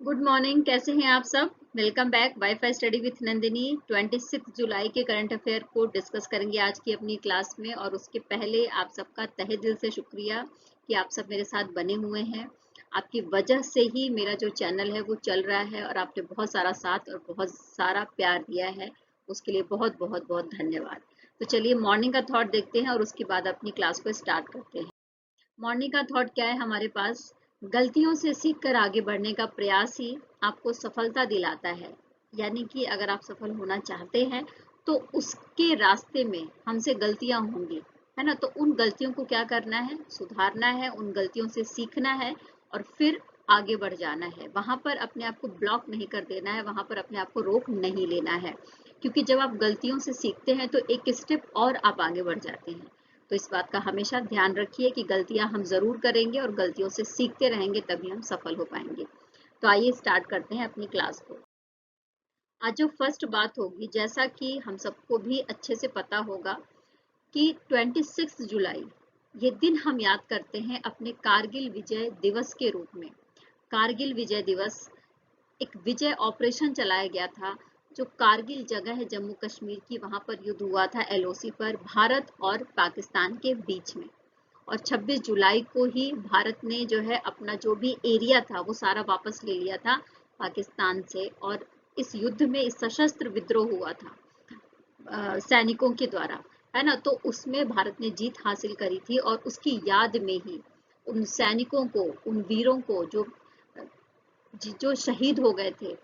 Good morning, कैसे हैं आप सब। Welcome back wifi study with Nandini. 26 जुलाई के करंट अफेयर को डिस्कस करेंगे आज की अपनी क्लास में। और उसके पहले आप सबका तहे दिल से शुक्रिया कि आप सब मेरे साथ बने हुए हैं। आपकी वजह से ही मेरा जो चैनल है वो चल रहा है और आपने बहुत सारा साथ और बहुत सारा प्यार दिया है, उसके लिए बहुत बहुत बहुत धन्यवाद। तो चलिए मॉर्निंग का थॉट देखते हैं और उसके बाद अपनी क्लास को स्टार्ट करते हैं। मॉर्निंग का थॉट क्या है हमारे पास। गलतियों से सीखकर आगे बढ़ने का प्रयास ही आपको सफलता दिलाता है। यानी कि अगर आप सफल होना चाहते हैं तो उसके रास्ते में हमसे गलतियां होंगी, है ना। तो उन गलतियों को क्या करना है, सुधारना है, उन गलतियों से सीखना है और फिर आगे बढ़ जाना है। वहां पर अपने आप को ब्लॉक नहीं कर देना है, वहां पर अपने आप को रोक नहीं लेना है। क्योंकि जब आप गलतियों से सीखते हैं तो एक स्टेप और आप आगे बढ़ जाते हैं। तो इस बात का हमेशा ध्यान रखिए कि गलतियां हम जरूर करेंगे और गलतियों से सीखते रहेंगे, तभी हम सफल हो पाएंगे। तो आइए स्टार्ट करते हैं अपनी क्लास को। आज जो फर्स्ट बात होगी, जैसा कि हम सबको भी अच्छे से पता होगा कि 26 जुलाई ये दिन हम याद करते हैं अपने कारगिल विजय दिवस के रूप में। कारगिल विजय दिवस एक विजय ऑपरेशन चलाया गया था। जो कारगिल जगह है जम्मू कश्मीर की, वहां पर युद्ध हुआ था एलओसी पर भारत और पाकिस्तान के बीच में। और 26 जुलाई को ही भारत ने जो है अपना जो भी एरिया था वो सारा वापस ले लिया था पाकिस्तान से। और इस युद्ध में इस सशस्त्र विद्रोह हुआ था सैनिकों के द्वारा, है ना। तो उसमें भारत ने जीत हासिल करी थी और उसकी याद में ही उन सैनिकों को, उन वीरों को जो शहीद हो गए थे,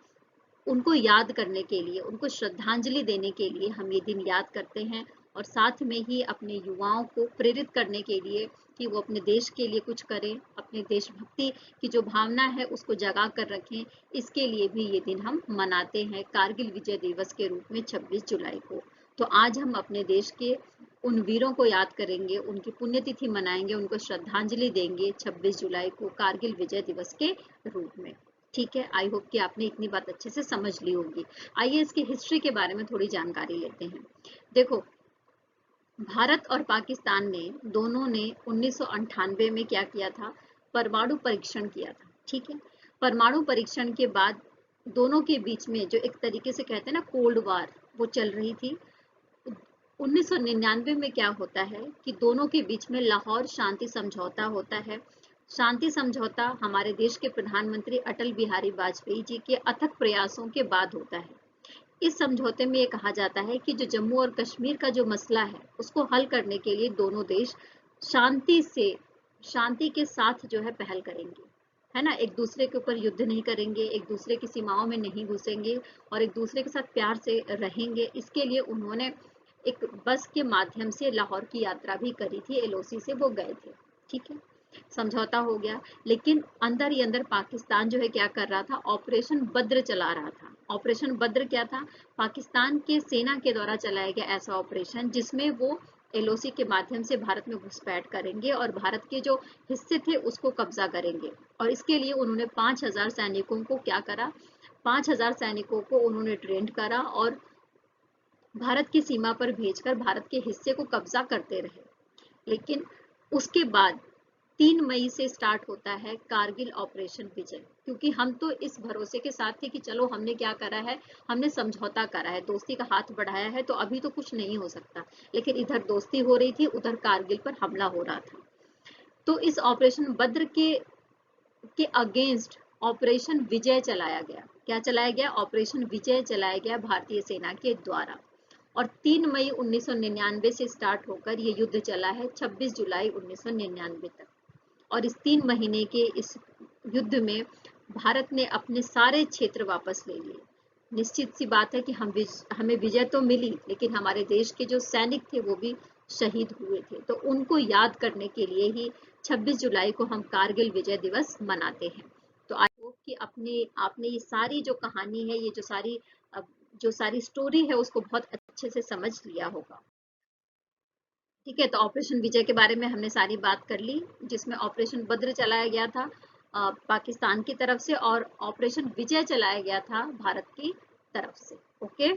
उनको याद करने के लिए, उनको श्रद्धांजलि देने के लिए हम ये दिन याद करते हैं। और साथ में ही अपने युवाओं को प्रेरित करने के लिए कि वो अपने देश के लिए कुछ करें, अपने देशभक्ति की जो भावना है उसको जगा कर रखें। इसके लिए भी ये दिन हम मनाते हैं कारगिल विजय दिवस के रूप में 26 जुलाई को। तो आज हम अपने देश के उन वीरों को याद करेंगे, उनकी पुण्यतिथि मनाएंगे, उनको श्रद्धांजलि देंगे 26 जुलाई को कारगिल विजय दिवस के रूप में। ठीक है, आई होप कि आपने इतनी बात अच्छे से समझ ली होगी। आइए इसकी हिस्ट्री के बारे में थोड़ी जानकारी लेते हैं। देखो, भारत और पाकिस्तान ने दोनों ने 1998 में क्या किया था, परमाणु परीक्षण किया था। ठीक है, परमाणु परीक्षण के बाद दोनों के बीच में जो एक तरीके से कहते हैं ना कोल्ड वार, वो चल रही थी। 1999 में क्या होता है कि दोनों के बीच में लाहौर शांति समझौता होता है। शांति समझौता हमारे देश के प्रधानमंत्री अटल बिहारी वाजपेयी जी के अथक प्रयासों के बाद होता है। इस समझौते में ये कहा जाता है कि जो जम्मू और कश्मीर का जो मसला है उसको हल करने के लिए दोनों देश शांति से, शांति के साथ जो है पहल करेंगे, है ना। एक दूसरे के ऊपर युद्ध नहीं करेंगे, एक दूसरे की सीमाओं में नहीं घुसेंगे और एक दूसरे के साथ प्यार से रहेंगे। इसके लिए उन्होंने एक बस के माध्यम से लाहौर की यात्रा भी करी थी, एलओसी से वो गए थे। ठीक है, समझौता हो गया। लेकिन अंदर ही अंदर पाकिस्तान जो है क्या कर रहा था, ऑपरेशन बद्र चला रहा था। ऑपरेशन बद्र क्या था, पाकिस्तान के सेना के द्वारा चलाया गया ऐसा ऑपरेशन जिसमें वो एलओसी के माध्यम से भारत में घुसपैठ करेंगे और भारत के जो हिस्से थे उसको कब्जा करेंगे। और इसके लिए उन्होंने 5000 सैनिकों को क्या करा, 5000 सैनिकों को उन्होंने ट्रेंड करा और भारत की सीमा पर भेजकर भारत के हिस्से को कब्जा करते रहे। लेकिन उसके बाद 3 मई से स्टार्ट होता है कारगिल ऑपरेशन विजय। क्योंकि हम तो इस भरोसे के साथ थे कि चलो हमने क्या करा है, हमने समझौता करा है, दोस्ती का हाथ बढ़ाया है, तो अभी तो कुछ नहीं हो सकता। लेकिन इधर दोस्ती हो रही थी, उधर कारगिल पर हमला हो रहा था। तो इस ऑपरेशन बद्र के अगेंस्ट ऑपरेशन विजय चलाया गया। क्या चलाया गया, ऑपरेशन विजय चलाया गया भारतीय सेना के द्वारा। और 3 मई 1999 से स्टार्ट होकर ये युद्ध चला है 26 जुलाई 1999 तक। और इस 3 महीने के इस युद्ध में भारत ने अपने सारे क्षेत्र वापस ले लिए। निश्चित सी बात है कि हमें विजय तो मिली, लेकिन हमारे देश के जो सैनिक थे वो भी शहीद हुए थे। तो उनको याद करने के लिए ही 26 जुलाई को हम कारगिल विजय दिवस मनाते हैं। तो आई होप कि अपने आपने ये सारी जो कहानी है, ये जो सारी स्टोरी है उसको बहुत अच्छे से समझ लिया होगा। ठीक है, तो ऑपरेशन विजय के बारे में हमने सारी बात कर ली, जिसमें ऑपरेशन बद्र चलाया गया था पाकिस्तान की तरफ से और ऑपरेशन विजय चलाया गया था भारत की तरफ से। ओके,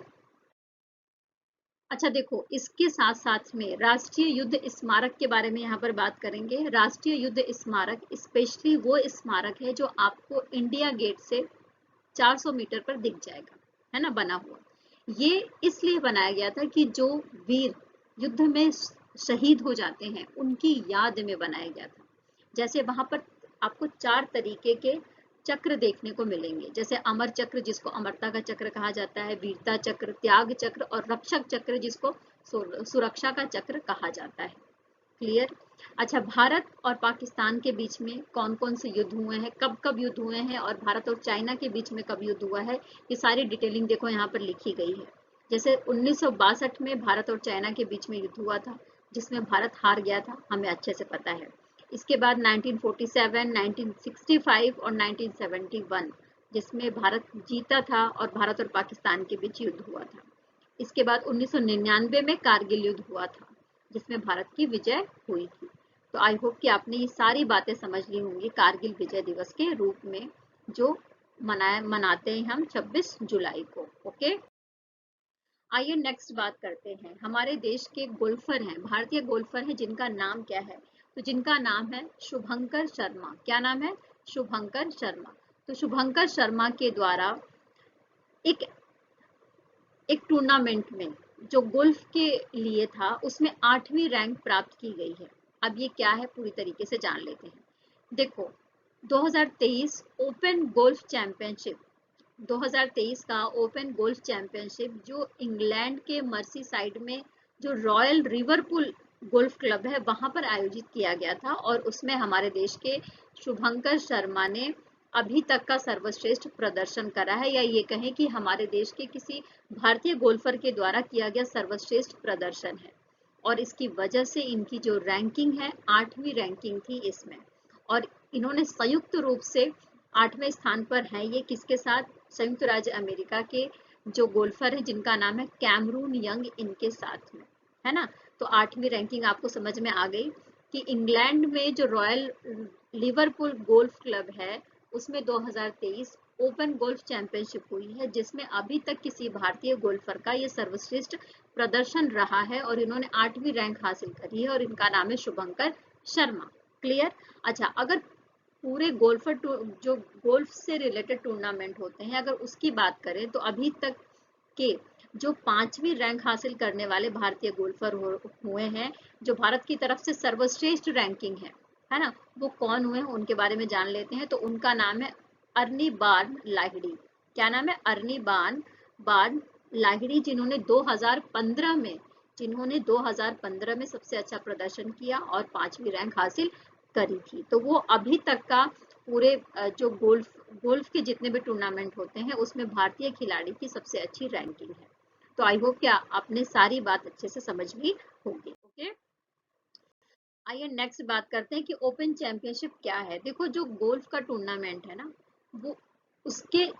अच्छा देखो, इसके साथ साथ में राष्ट्रीय युद्ध स्मारक के बारे में यहाँ पर बात करेंगे। राष्ट्रीय युद्ध स्मारक स्पेशली वो स्मारक है जो आपको इंडिया गेट से 400 मीटर पर दिख जाएगा, है ना, बना हुआ। ये इसलिए बनाया गया था कि जो वीर युद्ध में शहीद हो जाते हैं उनकी याद में बनाया गया था। जैसे वहां पर आपको 4 तरीके के चक्र देखने को मिलेंगे, जैसे अमर चक्र जिसको अमरता का चक्र कहा जाता है, वीरता चक्र, त्याग चक्र और रक्षक चक्र जिसको सुरक्षा का चक्र कहा जाता है। क्लियर? अच्छा, भारत और पाकिस्तान के बीच में कौन कौन से युद्ध हुए हैं, कब कब युद्ध हुए हैं, और भारत और चाइना के बीच में कब युद्ध हुआ है, ये सारी डिटेलिंग देखो यहाँ पर लिखी गई है। जैसे 1962 में भारत और चाइना के बीच में युद्ध हुआ था, जिसमें भारत हार गया था, हमें अच्छे से पता है। इसके बाद 1947, 1965 और 1971 जिसमें भारत जीता था और भारत और पाकिस्तान के बीच युद्ध हुआ था। इसके बाद 1999 में कारगिल युद्ध हुआ था, जिसमें भारत की विजय हुई थी। तो आई होप कि आपने ये सारी बातें समझ ली होंगी कारगिल विजय दिवस के रूप में, जो मनाते हैं हम 26 जुलाई को। ओके, आइए नेक्स्ट बात करते हैं। हमारे देश के गोल्फर हैं, भारतीय गोल्फर हैं, जिनका नाम क्या है? तो जिनका नाम है शुभंकर शर्मा। क्या नाम है? शुभंकर शर्मा। तो शुभंकर शर्मा के द्वारा एक टूर्नामेंट में जो गोल्फ के लिए था उसमें 8वीं रैंक प्राप्त की गई है। अब ये क्या है पूरी तरीके से जान लेते हैं। देखो, 2023 ओपन गोल्फ चैंपियनशिप, 2023 का ओपन गोल्फ चैंपियनशिप जो इंग्लैंड के मर्सी साइड में जो रॉयल लिवरपूल गोल्फ क्लब है वहां पर आयोजित किया गया था, और उसमें हमारे देश के शुभंकर शर्मा ने अभी तक का सर्वश्रेष्ठ प्रदर्शन करा है, या ये कहें कि हमारे देश के किसी भारतीय गोल्फर के द्वारा किया गया सर्वश्रेष्ठ प्रदर्शन है। और इसकी वजह से इनकी जो रैंकिंग है 8वीं रैंकिंग थी इसमें, और इन्होंने संयुक्त रूप से 8वें स्थान पर है। ये किसके साथ? संयुक्त राज्य अमेरिका के जो गोल्फर है जिनका नाम है कैमरून यंग, इनके साथ में, है ना। तो 8वीं रैंकिंग आपको समझ में आ गई कि इंग्लैंड में जो रॉयल लिवरपूल गोल्फ क्लब है उसमें 2023 ओपन गोल्फ चैंपियनशिप हुई है, जिसमें अभी तक किसी भारतीय गोल्फर का ये सर्वश्रेष्ठ प्रदर्शन रहा है, और इन्होंने 8वीं रैंक हासिल करी है, और इनका नाम है शुभंकर शर्मा। क्लियर? अच्छा, अगर पूरे गोल्फर जो गोल्फ से रिलेटेड टूर्नामेंट होते हैं अगर उसकी बात करें तो अभी तक के जो 5वीं रैंक हासिल करने वाले भारतीय गोल्फर हुए हैं, जो भारत की तरफ से सर्वश्रेष्ठ रैंकिंग है ना, वो कौन हुए हैं उनके बारे में जान लेते हैं। तो उनका नाम है अर्नी बार्न लाहिड़ी। क्या नाम है? अर्नी बार्न लाहिड़ी, जिन्होंने 2015 में सबसे अच्छा प्रदर्शन किया और 5वीं रैंक हासिल करी थी। तो वो अभी तक का पूरे जो गोल्फ के जितने भी टूर्नामेंट होते हैं उसमें भारतीय खिलाड़ी की सबसे अच्छी रैंकिंग है। तो आई होप कि आपने सारी बात अच्छे से समझ ली होगी। ओके, आइए नेक्स्ट बात करते हैं कि ओपन चैंपियनशिप क्या है। देखो, जो गोल्फ का टूर्नामेंट है ना, वो उसके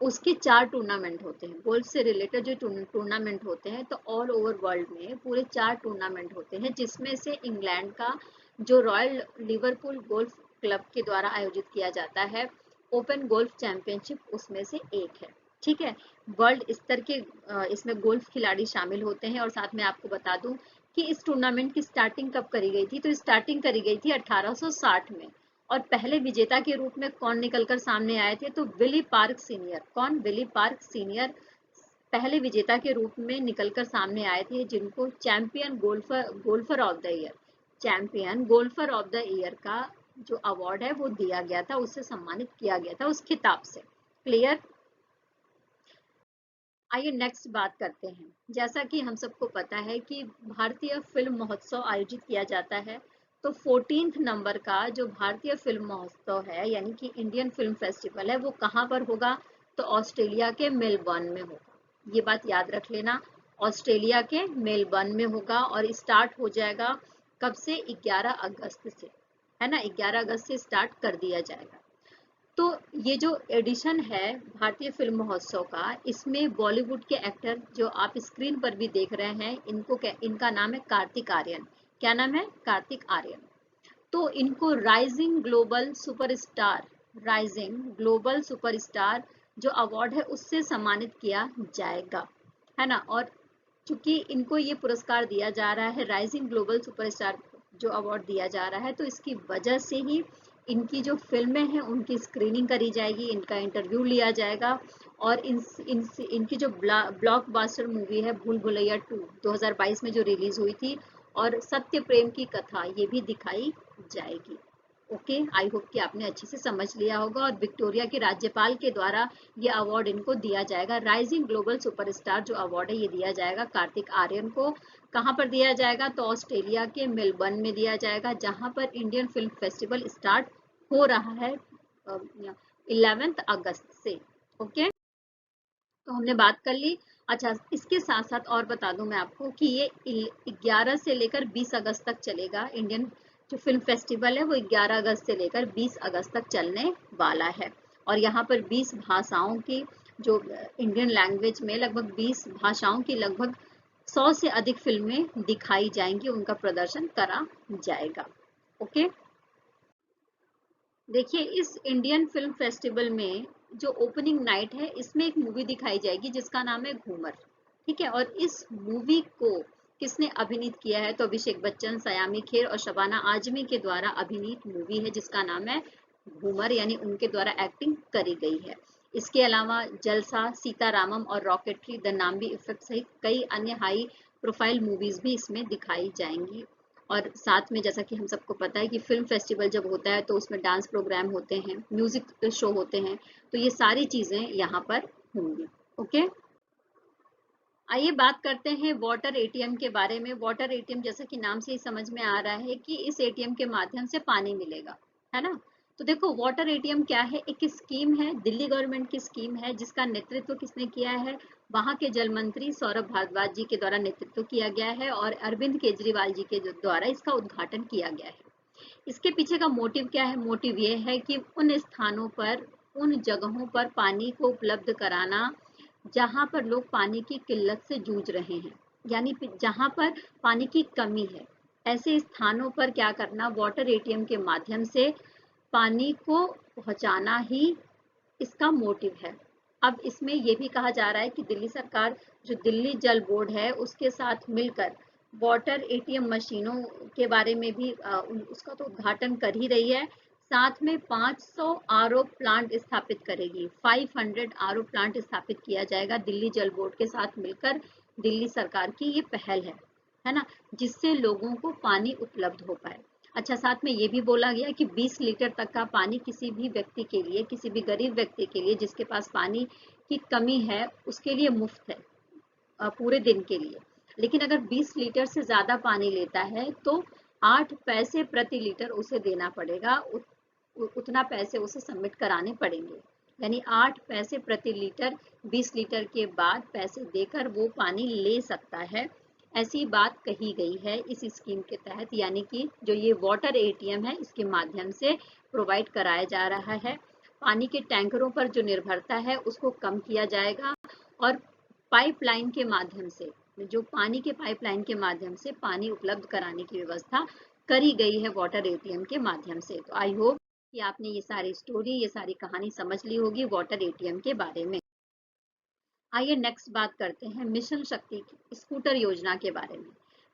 उसके 4 टूर्नामेंट होते हैं। गोल्फ से रिलेटेड जो टूर्नामेंट होते हैं तो ऑल ओवर वर्ल्ड में पूरे 4 टूर्नामेंट होते हैं, जिसमें से इंग्लैंड का जो रॉयल लिवरपूल गोल्फ क्लब के द्वारा आयोजित किया जाता है ओपन गोल्फ चैंपियनशिप उसमें से एक है। ठीक है, वर्ल्ड स्तर के इसमें गोल्फ खिलाड़ी शामिल होते हैं। और साथ में आपको बता दूं कि इस टूर्नामेंट की स्टार्टिंग कब करी गई थी? तो स्टार्टिंग करी गई थी 1860 में, और पहले विजेता के रूप में कौन निकलकर सामने आए थे? तो विली पार्क सीनियर। कौन? विली पार्क सीनियर पहले विजेता के रूप में निकलकर सामने आए थे, जिनको champion golfer of the year, champion golfer of the year का जो अवार्ड है वो दिया गया था, उससे सम्मानित किया गया था उस खिताब से। क्लियर? आइए नेक्स्ट बात करते हैं। जैसा कि हम सबको पता है कि भारतीय फिल्म महोत्सव आयोजित किया जाता है, तो 14th नंबर का जो भारतीय फिल्म महोत्सव है यानी कि इंडियन फिल्म फेस्टिवल है वो कहाँ पर होगा? तो ऑस्ट्रेलिया के मेलबर्न में होगा। ये बात याद रख लेना, ऑस्ट्रेलिया के मेलबर्न में होगा, और स्टार्ट हो जाएगा कब से? 11 अगस्त से, है ना, 11 अगस्त से स्टार्ट कर दिया जाएगा। तो ये जो एडिशन है भारतीय फिल्म महोत्सव का, इसमें बॉलीवुड के एक्टर जो आप स्क्रीन पर भी देख रहे हैं इनका नाम है कार्तिक आर्यन। क्या नाम है? कार्तिक आर्यन। तो इनको राइजिंग ग्लोबल सुपरस्टार जो अवार्ड है उससे सम्मानित किया जाएगा, है ना। और चूंकि इनको ये पुरस्कार दिया जा रहा है, राइजिंग ग्लोबल सुपरस्टार जो अवार्ड दिया जा रहा है, तो इसकी वजह से ही इनकी जो फिल्में हैं उनकी स्क्रीनिंग करी जाएगी, इनका इंटरव्यू लिया जाएगा और इनकी जो ब्लॉकबस्टर मूवी है भूल भुलैया 2 2022 में जो रिलीज हुई थी और सत्य प्रेम की कथा ये भी दिखाई जाएगी। ओके, आई होप कि आपने अच्छे से समझ लिया होगा। और विक्टोरिया के राज्यपाल के द्वारा ये अवार्ड इनको दिया जाएगा। राइजिंग ग्लोबल सुपरस्टार जो अवार्ड है ये दिया जाएगा कार्तिक आर्यन को। कहाँ पर दिया जाएगा? तो ऑस्ट्रेलिया के मेलबर्न में दिया जाएगा, जहाँ पर इंडियन फिल्म फेस्टिवल स्टार्ट हो रहा है 11 अगस्त से। ओके, तो हमने बात कर ली। अच्छा, इसके साथ साथ और बता दूं मैं आपको कि ये 11 से लेकर 20 अगस्त तक चलेगा। इंडियन जो फिल्म फेस्टिवल है वो 11 अगस्त से लेकर 20 अगस्त तक चलने वाला है और यहाँ पर 20 भाषाओं की जो इंडियन लैंग्वेज में लगभग 20 भाषाओं की लगभग 100 से अधिक फिल्में दिखाई जाएंगी, उनका प्रदर्शन करा जाएगा। ओके, देखिए इस इंडियन फिल्म फेस्टिवल में जो ओपनिंग नाइट है इसमें एक मूवी दिखाई जाएगी जिसका नाम है घूमर। ठीक है, और इस मूवी को किसने अभिनीत किया है? तो अभिषेक बच्चन, सयामी खेर और शबाना आजमी के द्वारा अभिनीत मूवी है जिसका नाम है घूमर, यानी उनके द्वारा एक्टिंग करी गई है। इसके अलावा जलसा, सीतारामम और रॉकेटरी, द नाम्बी इफेक्ट सहित कई अन्य हाई प्रोफाइल मूवीज भी इसमें दिखाई जाएंगी। और साथ में जैसा कि हम सबको पता है कि फिल्म फेस्टिवल जब होता है तो उसमें डांस प्रोग्राम होते हैं, म्यूजिक शो होते हैं, तो ये सारी चीजें यहाँ पर होंगी। ओके, आइए बात करते हैं वाटर एटीएम के बारे में। वाटर एटीएम जैसा कि नाम से ही समझ में आ रहा है कि इस एटीएम के माध्यम से पानी मिलेगा, है ना। तो देखो वाटर एटीएम क्या है, एक स्कीम है, दिल्ली गवर्नमेंट की स्कीम है जिसका नेतृत्व किसने किया है? वहां के जल मंत्री सौरभ भारद्वाज जी के द्वारा नेतृत्व किया गया है और अरविंद केजरीवाल जी के द्वारा इसका उद्घाटन किया गया है। इसके पीछे का मोटिव क्या है? मोटिव ये है कि उन स्थानों पर, उन जगहों पर पानी को उपलब्ध कराना जहां पर लोग पानी की किल्लत से जूझ रहे हैं, यानी जहां पर पानी की कमी है, ऐसे स्थानों पर क्या करना? वाटर एटीएम के माध्यम से पानी को पहुंचाना ही इसका मोटिव है। अब इसमें यह भी कहा जा रहा है कि दिल्ली सरकार जो दिल्ली जल बोर्ड है उसके साथ मिलकर वाटर एटीएम मशीनों के बारे में भी उसका तो उद्घाटन कर ही रही है, साथ में 500 आरओ प्लांट स्थापित करेगी। 500 आरओ प्लांट स्थापित किया जाएगा दिल्ली जल बोर्ड के साथ मिलकर। दिल्ली सरकार की ये पहल है ना, जिससे लोगों को पानी उपलब्ध हो पाए। अच्छा, साथ में ये भी बोला गया कि 20 लीटर तक का पानी किसी भी व्यक्ति के लिए, किसी भी गरीब व्यक्ति के लिए जिसके पास पानी की कमी है उसके लिए मुफ्त है पूरे दिन के लिए। लेकिन अगर 20 लीटर से ज्यादा पानी लेता है तो 8 पैसे प्रति लीटर उसे देना पड़ेगा, उतना पैसे उसे सबमिट कराने पड़ेंगे, यानी 8 पैसे प्रति लीटर 20 लीटर के बाद पैसे देकर वो पानी ले सकता है। ऐसी बात कही गई है इस स्कीम के तहत, यानी कि जो ये वाटर एटीएम है इसके माध्यम से प्रोवाइड कराया जा रहा है। पानी के टैंकरों पर जो निर्भरता है उसको कम किया जाएगा और पाइपलाइन के माध्यम से, जो पानी के पाइपलाइन के माध्यम से पानी उपलब्ध कराने की व्यवस्था करी गई है वाटर एटीएम के माध्यम से। तो आई होप कि आपने ये सारी स्टोरी, ये सारी कहानी समझ ली होगी वाटर एटीएम के बारे में। आइए नेक्स्ट बात करते हैं मिशन शक्ति स्कूटर योजना के बारे में।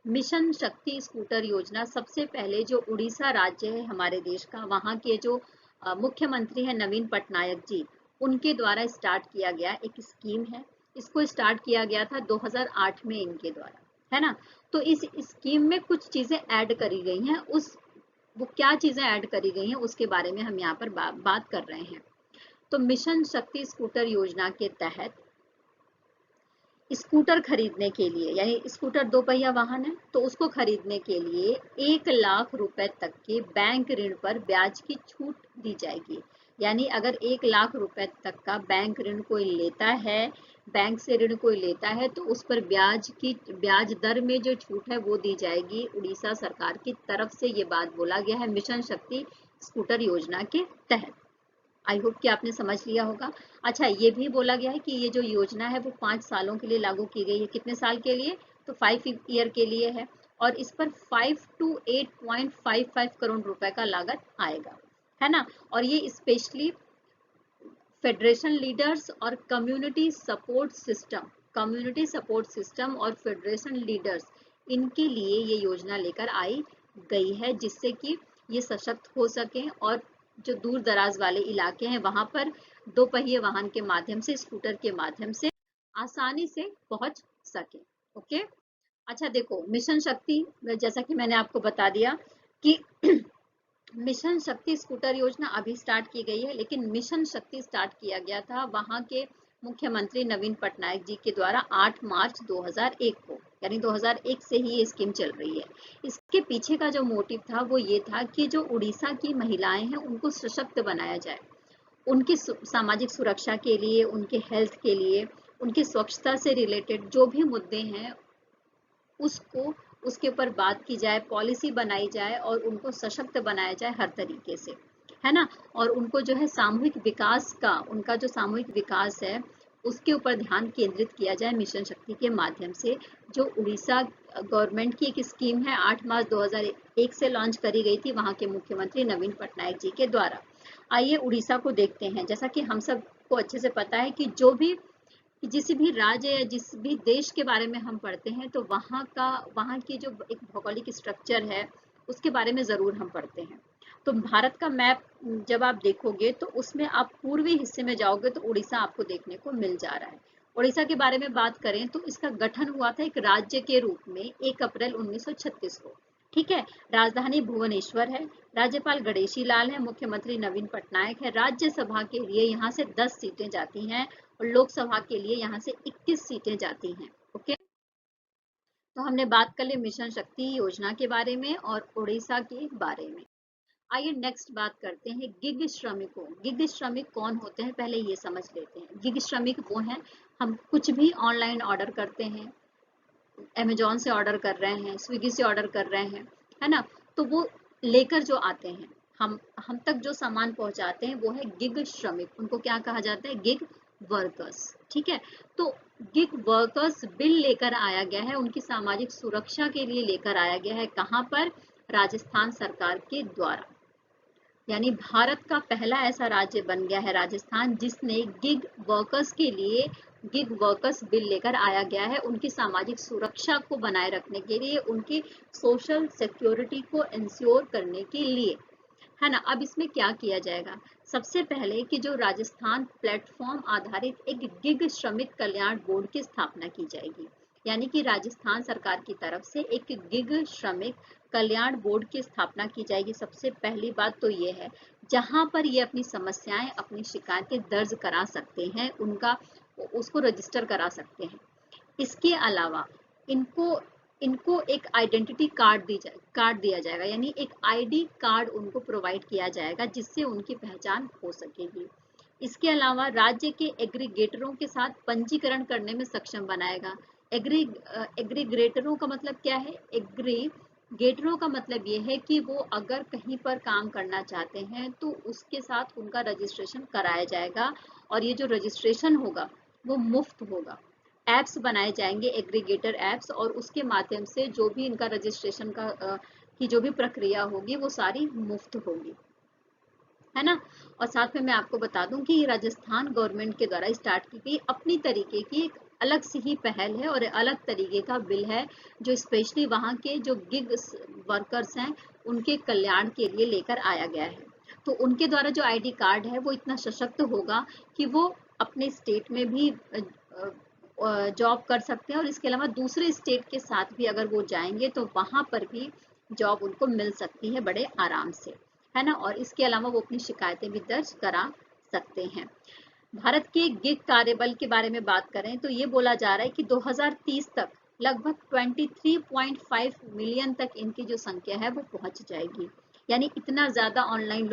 मिशन शक्ति स्कूटर योजना सबसे पहले जो उड़ीसा राज्य है हमारे देश का, वहाँ के जो मुख्यमंत्री है नवीन पटनायक जी, उनके द्वारा स्टार्ट किया गया एक स्कीम है। इसको स्टार्ट किया गया था 2008 में इनके द्वारा, है ना। तो इस स्कीम में कुछ चीजें ऐड करी गई हैं, वो क्या चीजें ऐड करी गई हैं उसके बारे में हम यहाँ पर बात कर रहे हैं। तो मिशन शक्ति स्कूटर योजना के तहत स्कूटर खरीदने के लिए, यानी स्कूटर 2 पहिया वाहन है तो उसको खरीदने के लिए 1 लाख रुपए तक के बैंक ऋण पर ब्याज की छूट दी जाएगी। यानी अगर 1 लाख रुपए तक का बैंक ऋण कोई लेता है, बैंक से ऋण कोई लेता है तो उस पर ब्याज दर में जो छूट है वो दी जाएगी उड़ीसा सरकार की तरफ से। ये बात बोला गया है मिशन शक्ति स्कूटर योजना के तहत। आई होप कि आपने समझ लिया होगा। अच्छा, ये भी बोला गया है कि ये जो योजना है वो 5 सालों के लिए लागू की गई है। कितने साल के लिए? तो 5 ईयर के लिए है और इस पर 5 to 8.55 करोड़ रुपए का लागत आएगा, है ना। और ये स्पेशली फेडरेशन लीडर्स और कम्युनिटी सपोर्ट सिस्टम और फेडरेशन लीडर्स, इनके लिए ये योजना लेकर आई गई है जिससे कि ये सशक्त हो सके और जो दूर दराज वाले इलाके हैं वहां पर दो पहिए वाहन के माध्यम से, स्कूटर के माध्यम से आसानी से पहुंच सके। ओके। अच्छा देखो, मिशन शक्ति, जैसा कि मैंने आपको बता दिया कि मिशन शक्ति स्कूटर योजना अभी स्टार्ट की गई है, लेकिन मिशन शक्ति स्टार्ट किया गया था वहां के मुख्यमंत्री नवीन पटनायक जी के द्वारा 8 मार्च 2001 को, यानी 2001 से ही ये स्कीम चल रही है। इसके पीछे का जो मोटिव था वो ये था कि जो उड़ीसा की महिलाएं हैं उनको सशक्त बनाया जाए, उनकी सामाजिक सुरक्षा के लिए, उनके हेल्थ के लिए, उनकी स्वच्छता से रिलेटेड जो भी मुद्दे हैं उसको, उसके ऊपर बात की जाए, पॉलिसी बनाई जाए और उनको सशक्त बनाया जाए हर तरीके से, है ना। और उनको जो है सामूहिक विकास का, उनका जो सामूहिक विकास है उसके ऊपर ध्यान केंद्रित किया जाए मिशन शक्ति के माध्यम से, जो उड़ीसा गवर्नमेंट की एक स्कीम है 8 मार्च 2001 से लॉन्च करी गई थी वहां के मुख्यमंत्री नवीन पटनायक जी के द्वारा। आइए उड़ीसा को देखते हैं। जैसा कि हम सबको अच्छे से पता है कि जो भी, कि जिस भी राज्य या जिस भी देश के बारे में हम पढ़ते हैं तो वहाँ की जो एक भौगोलिक स्ट्रक्चर है उसके बारे में जरूर हम पढ़ते हैं। तो भारत का मैप जब आप देखोगे तो उसमें आप पूर्वी हिस्से में जाओगे तो उड़ीसा आपको देखने को मिल जा रहा है। उड़ीसा के बारे में बात करें तो इसका गठन हुआ था एक राज्य के रूप में 1 अप्रैल 1936 को। ठीक है। राजधानी भुवनेश्वर है, राज्यपाल गणेशी लाल है, मुख्यमंत्री नवीन पटनायक है। राज्यसभा के लिए यहाँ से 10 सीटें जाती हैं और लोकसभा के लिए यहाँ से 21 सीटें जाती हैं। ओके। तो हमने बात कर ली मिशन शक्ति योजना के बारे में और उड़ीसा के बारे में। आइए नेक्स्ट बात करते हैं गिग श्रमिकों। गिग श्रमिक कौन होते हैं पहले ये समझ लेते हैं। गिग श्रमिक वो हैं, हम कुछ भी ऑनलाइन ऑर्डर करते हैं, अमेजोन से ऑर्डर कर रहे हैं, स्विगी से ऑर्डर कर रहे हैं, है ना। तो वो लेकर जो आते हैं, हम तक जो सामान पहुंचाते हैं वो है गिग श्रमिक। उनको क्या कहा जाता है? Gig workers. ठीक है। तो गिग वर्कर्स बिल लेकर आया गया है, उनकी सामाजिक सुरक्षा के लिए लेकर आया गया है। कहां पर? राजस्थान सरकार के द्वारा। यानी भारत का पहला ऐसा राज्य बन गया है राजस्थान जिसने गिग वर्कर्स के लिए गिग वर्कर्स बिल लेकर आया गया है, उनकी सामाजिक सुरक्षा को बनाए रखने के लिए, उनकी सोशल सिक्योरिटी को इंश्योर करने के लिए, है ना। अब इसमें क्या किया जाएगा? सबसे पहले कि जो राजस्थान प्लेटफॉर्म आधारित एक गिग श्रमिक कल्याण बोर्ड की स्थापना की जाएगी। यानी कि राजस्थान सरकार की तरफ से एक गिग श्रमिक कल्याण बोर्ड की स्थापना की जाएगी। सबसे पहली बात तो ये है, जहां पर ये अपनी समस्याएं, अपनी शिकायतें दर्ज करा सकते हैं, उनका उसको रजिस्टर करा सकते हैं। इसके अलावा इनको इनको एक आइडेंटिटी कार्ड दिया जाएगा, यानी एक आईडी कार्ड उनको प्रोवाइड किया जाएगा जिससे उनकी पहचान हो सकेगी। इसके अलावा राज्य के एग्रीगेटरों के साथ पंजीकरण करने में सक्षम बनाएगा। एग्रीगेटरों का मतलब क्या है? एग्रीगेटरों का मतलब ये है कि वो अगर कहीं पर काम करना चाहते हैं तो उसके साथ उनका रजिस्ट्रेशन कराया जाएगा और ये जो रजिस्ट्रेशन होगा वो मुफ्त होगा। एप्स बनाए जाएंगे, एग्रीगेटर एप्स, और उसके माध्यम से जो भी इनका रजिस्ट्रेशन की जो भी प्रक्रिया होगी वो सारी मुफ्त होगी, है ना। और साथ में मैं आपको बता दूं कि राजस्थान गवर्नमेंट के द्वारा स्टार्ट की गई अपनी तरीके की एक अलग सी ही पहल है और अलग तरीके का बिल है जो स्पेशली वहाँ के जो गिग वर्कर्स हैं उनके कल्याण के लिए लेकर आया गया है। तो उनके द्वारा जो आईडी कार्ड है वो इतना सशक्त होगा कि वो अपने स्टेट में भी जॉब कर सकते हैं और इसके अलावा दूसरे स्टेट के साथ भी अगर वो जाएंगे तो वहां पर भी जॉब उनको मिल सकती है बड़े आराम से, है ना। और इसके अलावा वो अपनी शिकायतें भी दर्ज करा सकते हैं। भारत के गिग कार्यबल के बारे में बात करें तो ये बोला जा रहा है कि 2030 तक लगभग 23.5 मिलियन तक इनकी जो संख्या है वो पहुंच जाएगी। यानी इतना ज्यादा ऑनलाइन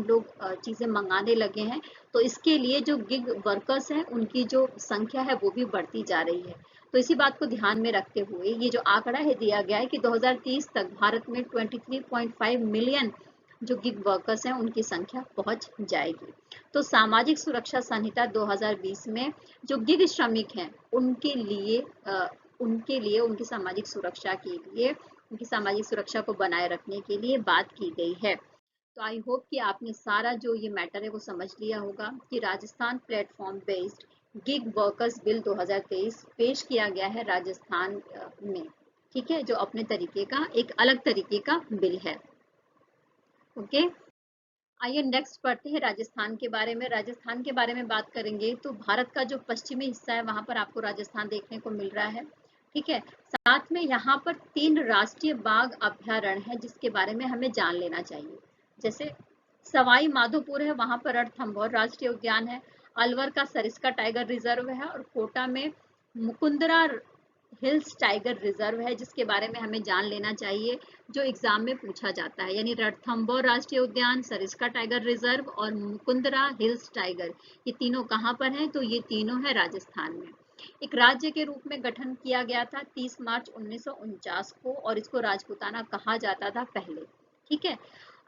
लोग चीजें मंगाने लगे हैं, तो इसके लिए जो गिग वर्कर्स हैं उनकी जो संख्या है वो भी बढ़ती जा रही है। तो इसी बात को ध्यान में रखते हुए ये जो आंकड़ा है दिया गया है कि 2030 तक भारत में 23.5 मिलियन जो गिग वर्कर्स हैं उनकी संख्या पहुंच जाएगी। तो सामाजिक सुरक्षा संहिता 2020 में जो गिग श्रमिक हैं उनके लिए उनकी सामाजिक सुरक्षा के लिए, उनकी सामाजिक सुरक्षा को बनाए रखने के लिए बात की गई है। तो आई होप कि आपने सारा जो ये मैटर है वो समझ लिया होगा कि Rajasthan platform based gig workers bill 2023 पेश किया गया है राजस्थान में। ठीक है, जो अपने तरीके का एक अलग तरीके का बिल है। ओके। आइए नेक्स्ट पढ़ते हैं राजस्थान के बारे में। राजस्थान के बारे में बात करेंगे तो भारत का जो पश्चिमी हिस्सा है वहां पर आपको राजस्थान देखने को मिल रहा है। ठीक है, साथ में यहाँ पर 3 राष्ट्रीय बाघ अभ्यारण्य है जिसके बारे में हमें जान लेना चाहिए। जैसे सवाई माधोपुर है, वहां पर रणथंभौर राष्ट्रीय उद्यान है। अलवर का सरिस्का टाइगर रिजर्व है और कोटा में मुकुंदरा हिल्स टाइगर रिजर्व है जिसके बारे में हमें जान लेना चाहिए, जो एग्जाम में पूछा जाता है। यानी रणथंभौर राष्ट्रीय उद्यान, सरिस्का टाइगर रिजर्व और मुकुंदरा हिल्स टाइगर, ये तीनों कहाँ पर हैं? तो ये तीनों है राजस्थान में। एक राज्य के रूप में गठन किया गया था 30 मार्च 1949 को और इसको राजपूताना कहा जाता था पहले। ठीक है,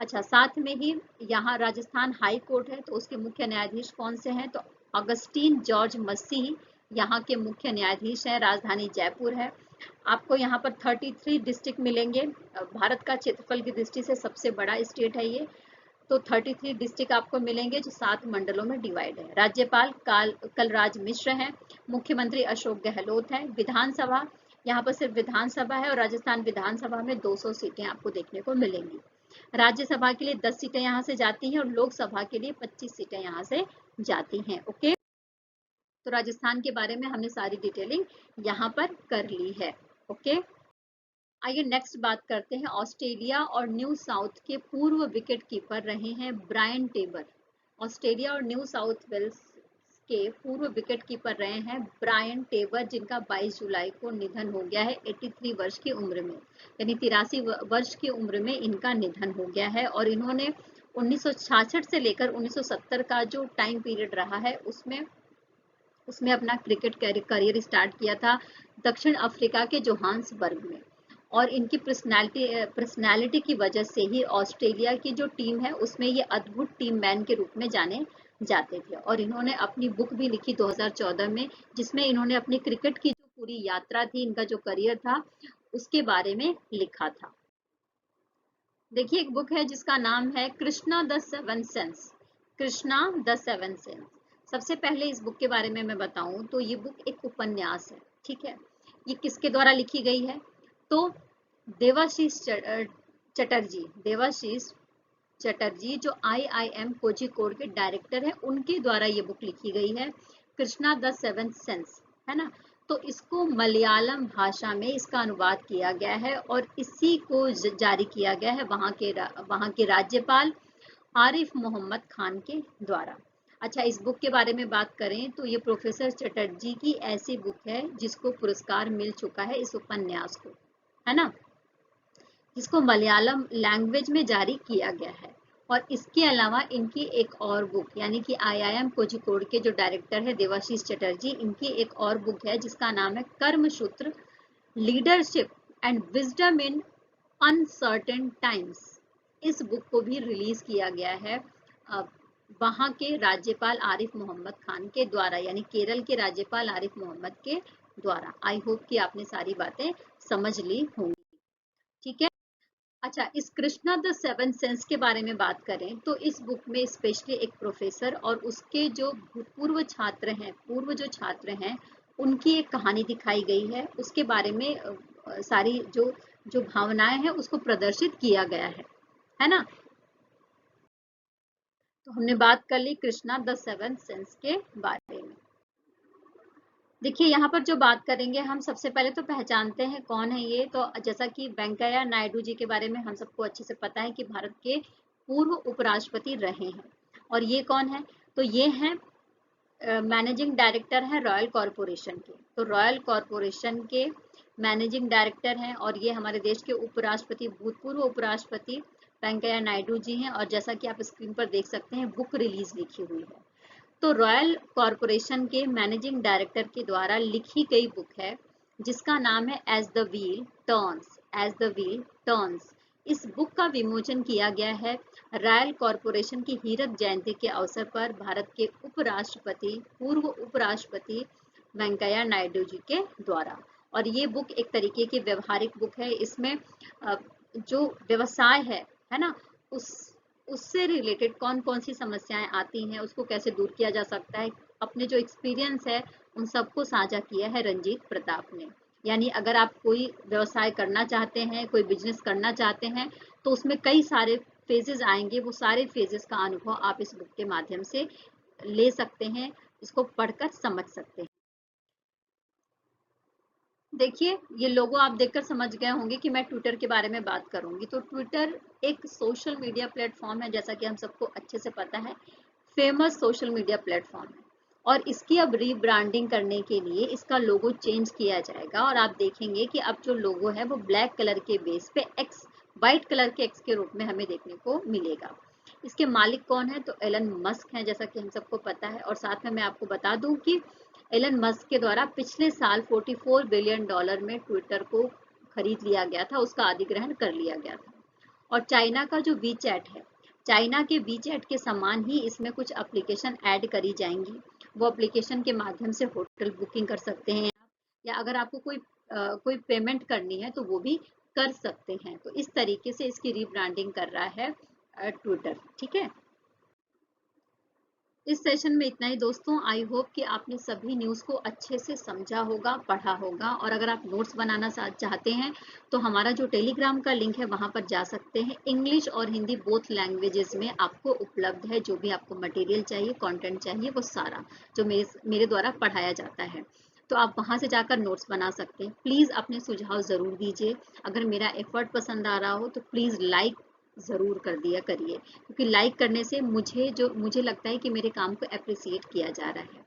अच्छा, साथ में ही यहाँ राजस्थान हाई कोर्ट है, तो उसके मुख्य न्यायाधीश कौन से हैं? तो अगस्टीन जॉर्ज मसीह यहाँ के मुख्य न्यायाधीश हैं। राजधानी जयपुर है। आपको यहाँ पर 33 डिस्ट्रिक्ट मिलेंगे। भारत का क्षेत्रफल की दृष्टि से सबसे बड़ा स्टेट है ये। तो 33 डिस्ट्रिक्ट आपको मिलेंगे जो 7 मंडलों में डिवाइड है। राज्यपाल कलराज मिश्र हैं। मुख्यमंत्री अशोक गहलोत हैं। विधानसभा, यहाँ पर सिर्फ विधानसभा है और राजस्थान विधानसभा में 200 सीटें आपको देखने को मिलेंगी। राज्यसभा के लिए 10 सीटें यहाँ से जाती हैं और लोकसभा के लिए 25 सीटें यहाँ से जाती हैं। ओके, तो राजस्थान के बारे में हमने सारी डिटेलिंग यहाँ पर कर ली है। ओके, आइए नेक्स्ट बात करते हैं। ऑस्ट्रेलिया और न्यू साउथ के पूर्व विकेट कीपर रहे हैं ब्रायन टेबर। ऑस्ट्रेलिया और न्यू साउथ वेल्स के पूर्व विकेट कीपर रहे हैं ब्रायन टेबर, जिनका 22 जुलाई को निधन हो गया है 83 वर्ष की उम्र में। यानी 83 वर्ष की उम्र में इनका निधन हो गया है और इन्होंने 1966 से लेकर 1970 का जो टाइम पीरियड रहा है उसमें अपना क्रिकेट करियर स्टार्ट किया था दक्षिण अफ्रीका के जोहान्सबर्ग में। और इनकी पर्सनालिटी की वजह से ही ऑस्ट्रेलिया की जो टीम है उसमें ये अद्भुत टीम मैन के रूप में जाने जाते थे। और इन्होंने अपनी बुक भी लिखी 2014 में, जिसमें इन्होंने अपनी क्रिकेट की जो पूरी यात्रा थी, इनका जो करियर था, उसके बारे में लिखा था। देखिए, एक बुक है जिसका नाम है Krishna the seven sense. Krishna the seven sense. सबसे पहले इस बुक के बारे में मैं बताऊं तो ये बुक एक उपन्यास है। ठीक है, ये किसके द्वारा लिखी गई है? तो देवाशीष चटर्जी जो IIM कोझिकोड के डायरेक्टर है, उनके द्वारा ये बुक लिखी गई है, कृष्णा द सेवेंथ सेंस, है ना। तो इसको मलयालम भाषा में इसका अनुवाद किया गया है और इसी को जारी किया गया है वहाँ के राज्यपाल आरिफ मोहम्मद खान के द्वारा। अच्छा, इस बुक के बारे में बात करें तो ये प्रोफेसर चटर्जी की ऐसी बुक है जिसको पुरस्कार मिल चुका है, इस उपन्यास को, है ना, जिसको मलयालम लैंग्वेज में जारी किया गया है। और इसके अलावा इनकी एक और बुक, यानी कि IIM कोझिकोड के जो डायरेक्टर है देवाशीष चटर्जी, इनकी एक और बुक है जिसका नाम है Karmasutra, leadership and wisdom in uncertain times. इस बुक को भी रिलीज किया गया है वहाँ के राज्यपाल आरिफ मोहम्मद खान के द्वारा, यानी केरल के राज्यपाल आरिफ मोहम्मद के द्वारा। आई होप कि आपने सारी बातें समझ ली होंगी। ठीक है, अच्छा, इस कृष्णा द सेवन सेंस के बारे में बात करें तो इस बुक में स्पेशली एक प्रोफेसर और उसके जो पूर्व जो छात्र हैं उनकी एक कहानी दिखाई गई है। उसके बारे में सारी जो भावनाएं हैं उसको प्रदर्शित किया गया है ना। तो हमने बात कर ली कृष्णा द सेवन सेंस के बारे में। देखिए, यहाँ पर जो बात करेंगे हम, सबसे पहले तो पहचानते हैं कौन है ये। तो जैसा कि वेंकैया नायडू जी के बारे में हम सबको अच्छे से पता है कि भारत के पूर्व उपराष्ट्रपति रहे हैं। और ये कौन है? तो ये हैं मैनेजिंग डायरेक्टर है रॉयल कॉरपोरेशन के। तो रॉयल कॉरपोरेशन के मैनेजिंग डायरेक्टर हैं और ये हमारे देश के उपराष्ट्रपति, भूतपूर्व उपराष्ट्रपति वेंकैया नायडू जी हैं। और जैसा कि आप स्क्रीन पर देख सकते हैं, बुक रिलीज लिखी हुई है। तो रॉयल कॉरपोरेशन के मैनेजिंग डायरेक्टर के द्वारा लिखी गई बुक है जिसका नाम है एज द व्हील टर्न्स। इस बुक का विमोचन किया गया है रॉयल कॉरपोरेशन की हीरक जयंती के अवसर पर भारत के पूर्व उपराष्ट्रपति वेंकैया नायडू जी के द्वारा। और ये बुक एक तरीके की व्यवहारिक बुक है। इसमें जो व्यवसाय है ना, उससे रिलेटेड कौन कौन सी समस्याएं आती हैं, उसको कैसे दूर किया जा सकता है, अपने जो एक्सपीरियंस है उन सबको साझा किया है रंजीत प्रताप ने। यानी अगर आप कोई व्यवसाय करना चाहते हैं, कोई बिजनेस करना चाहते हैं, तो उसमें कई सारे फेजेस आएंगे वो सारे फेजेस का अनुभव आप इस बुक के माध्यम से ले सकते हैं, इसको पढ़कर समझ सकते हैं। देखिए, ये लोगो आप देखकर समझ गए होंगे कि मैं ट्विटर के बारे में बात करूंगी। तो ट्विटर एक सोशल मीडिया प्लेटफॉर्म है, जैसा कि हम सबको अच्छे से पता है, फेमस सोशल मीडिया प्लेटफॉर्म है। और इसकी अब रीब्रांडिंग करने के लिए इसका लोगो चेंज किया जाएगा और आप देखेंगे कि अब जो लोगो है वो ब्लैक कलर के बेस पे एक्स, व्हाइट कलर के एक्स के रूप में हमें देखने को मिलेगा। इसके मालिक कौन है? तो एलन मस्क हैं, जैसा कि हम सबको पता है। और साथ में मैं आपको बता दूं कि एलन मस्क के द्वारा पिछले साल 44 बिलियन डॉलर में ट्विटर को खरीद लिया गया था, उसका अधिग्रहण कर लिया गया था। और चाइना का जो वी चैट है, चाइना के वी चैट के समान ही इसमें कुछ एप्लीकेशन ऐड करी जाएंगी। वो एप्लीकेशन के माध्यम से होटल बुकिंग कर सकते हैं, या अगर आपको कोई पेमेंट करनी है तो वो भी कर सकते हैं। तो इस तरीके से इसकी रीब्रांडिंग कर रहा है ट्विटर। ठीक है, इस सेशन में इतना ही दोस्तों। आई होप कि आपने सभी न्यूज़ को अच्छे से समझा होगा, पढ़ा होगा। और अगर आप नोट्स बनाना चाहते हैं तो हमारा जो टेलीग्राम का लिंक है वहां पर जा सकते हैं। इंग्लिश और हिंदी बोथ लैंग्वेजेस में आपको उपलब्ध है, जो भी आपको मटेरियल चाहिए, कंटेंट चाहिए, वो सारा जो मेरे द्वारा पढ़ाया जाता है। तो आप वहां से जाकर नोट्स बना सकते हैं। प्लीज़ अपने सुझाव ज़रूर दीजिए। अगर मेरा एफर्ट पसंद आ रहा हो तो प्लीज़ लाइक ज़रूर कर दिया करिए, क्योंकि लाइक करने से मुझे लगता है कि मेरे काम को अप्रिसिएट किया जा रहा है।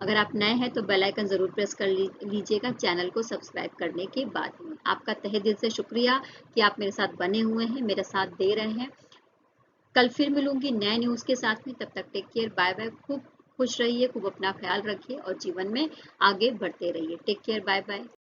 अगर आप नए हैं तो बेल आइकन ज़रूर प्रेस कर लीजिएगा चैनल को सब्सक्राइब करने के बाद में। आपका तहे दिल से शुक्रिया कि आप मेरे साथ बने हुए हैं, मेरा साथ दे रहे हैं। कल फिर मिलूंगी नए न्यूज़ के साथ में। तब तक टेक केयर, बाय बाय। खूब खुश रहिए, खूब अपना ख्याल रखिए और जीवन में आगे बढ़ते रहिए। Take care, bye bye.